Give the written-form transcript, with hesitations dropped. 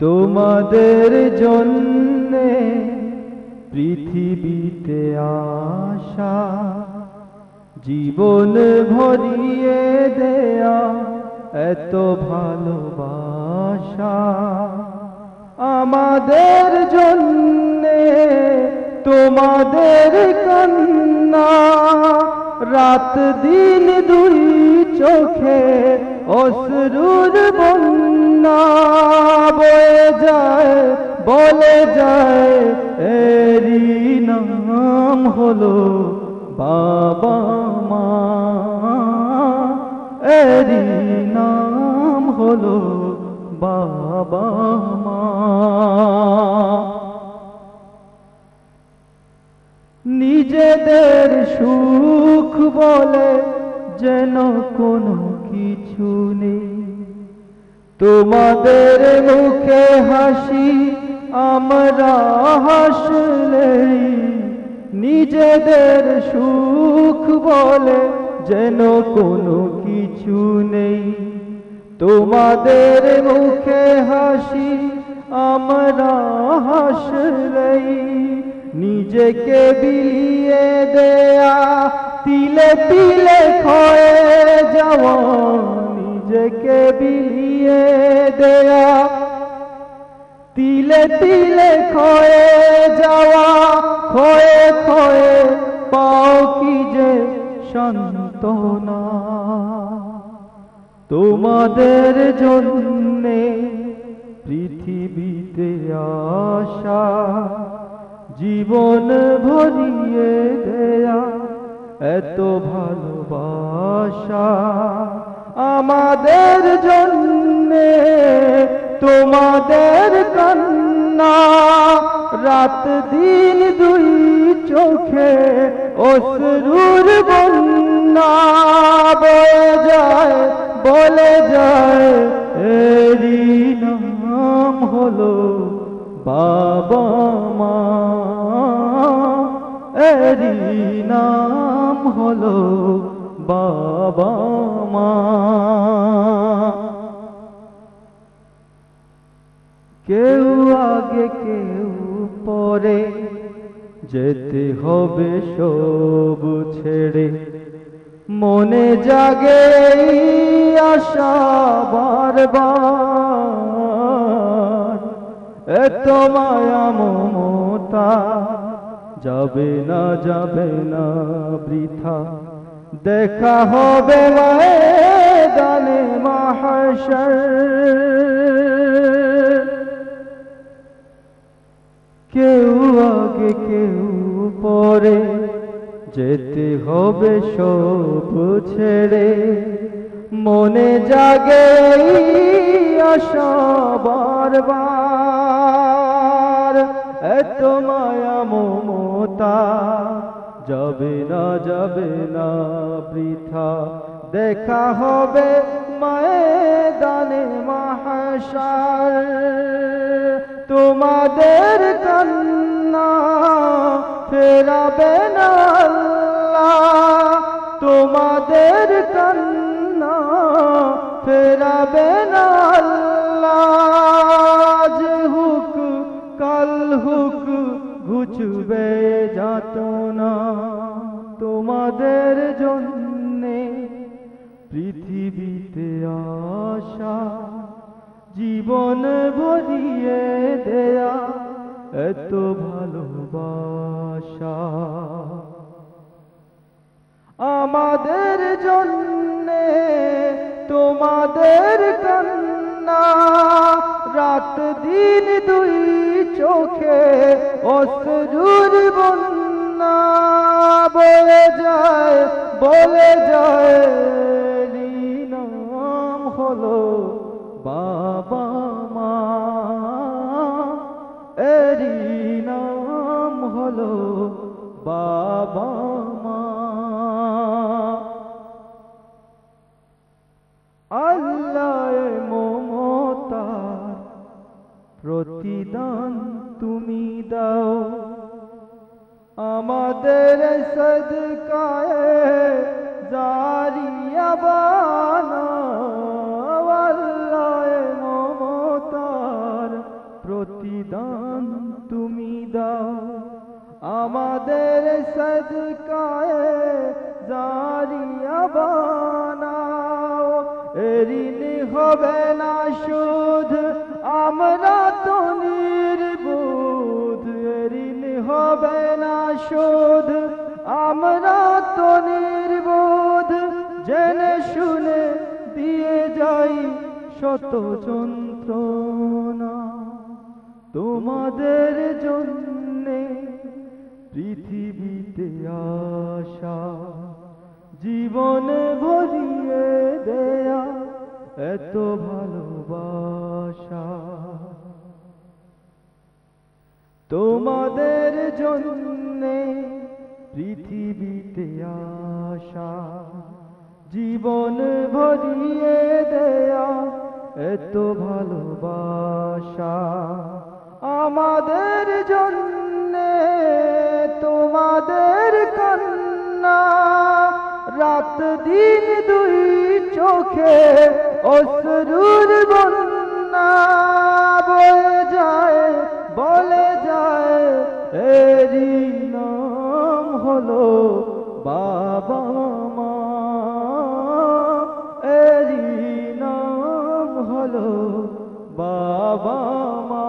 তোমাদের জন্যে পৃথিবীতে আসা, জীবন ভরিয়ে দেয়া এত ভালোবাসা। আমাদের জন্যে তোমাদের কান্না, রাত দিন দুই চোখে অশ্রুর বন্যা বয়ে যায়, বলে যায় এরই নাম হলো বাবা মা, এরই নাম হলো বাবা মা। নিজেদের সুখ বলে যেন কোনো কিছু নেই, তোমাদের মুখে হাসি আমরা হাসলেই। নিজেদের সুখ বলে যেন কোনো কিছু নেই, তোমাদের মুখে হাসি আমরা হাসলেই। নিজেকে বিলিয়ে দেয়া তিলে তিলে ক্ষয়ে যাওয়া, নিজেকে বিলিয়ে দেয়া তিলে তিলে ক্ষয়ে যাওয়া, ক্ষয়ে ক্ষয়ে পাও কি যে সান্ত্বনা। তোমাদের জন্যে পৃথিবীতে আসা, জীবন ভরিয়ে দেয়া এত ভালোবাসা। আমাদের জন্যে তোমাদের কান্না, রাত দিন দুই চোখে অশ্রুর বন্যা বয়ে যায়, বলে যায় এরই নাম হলো বাবা মা, এরই নাম হলো বাবা মা। কেউ আগে কেউ পরে, যেতে হবে সব ছেড়ে। মনে জাগে আশা বারবার, এত মায়া মমতা যাবে না, যাবে না বৃথা। দেখা হবে ময়দানে মাহশর, কেউ আগে কেউ পরে, যেতে হবে সব ছেড়ে। মনে জাগে আশা বারবার, এত মায়া মমতা যাবে না, যাবে না বৃথা। দেখা হবে ময়দানে মাহশর, তোমাদের কান্না ফেরাবে না আল্লাহ, তোমাদের কান্না ফেরাবে না আল্লাহ। আজ হুক কাল হুক ঘুচবে যাতনা, তোমাদের জন্যে পৃথিবীতে আসা, জীবন ভরিয়ে দেয়া এত ভালোবাসা। আমাদের জন্যে তোমাদের কান্না, রাত দিন দুই চোখে অশ্রুর বন্যা বয়ে যায়, বলে যায় এরই নাম হলো বাবা মা, এরই নাম হলো বাবা মা। আল্লাহ মমতার প্রতিদান তুমি দাও, আমাদের সদকায়ে জারিয়া বানাও। আল্লাহ মমতার সদকায়ে জারিয়া বানাও। ঋণ হবে না সুদ, আমরা তো নির্বোধ। ঋণ হবে না সুদ, আমরা তো নির্বোধ। জেনে শুনে দিয়ে যাই শত যন্ত্রণা। তোমাদের জন্যে পৃথিবীতে আসা, জীবনে ভরিয়ে দেয়া এত ভালোবাসা। তোমাদের জন্যে পৃথিবীতে আসা, জীবন ভরিয়ে দেয়া এত ভালোবাসা। আমাদের জন্যে তোমাদের কান্না, রাত দিন দুই চোখে অশ্রুর বন্যা। বয়ে যায় বলে যায় এরই নাম হলো বাবা মা। এরই নাম হলো বাবা মা।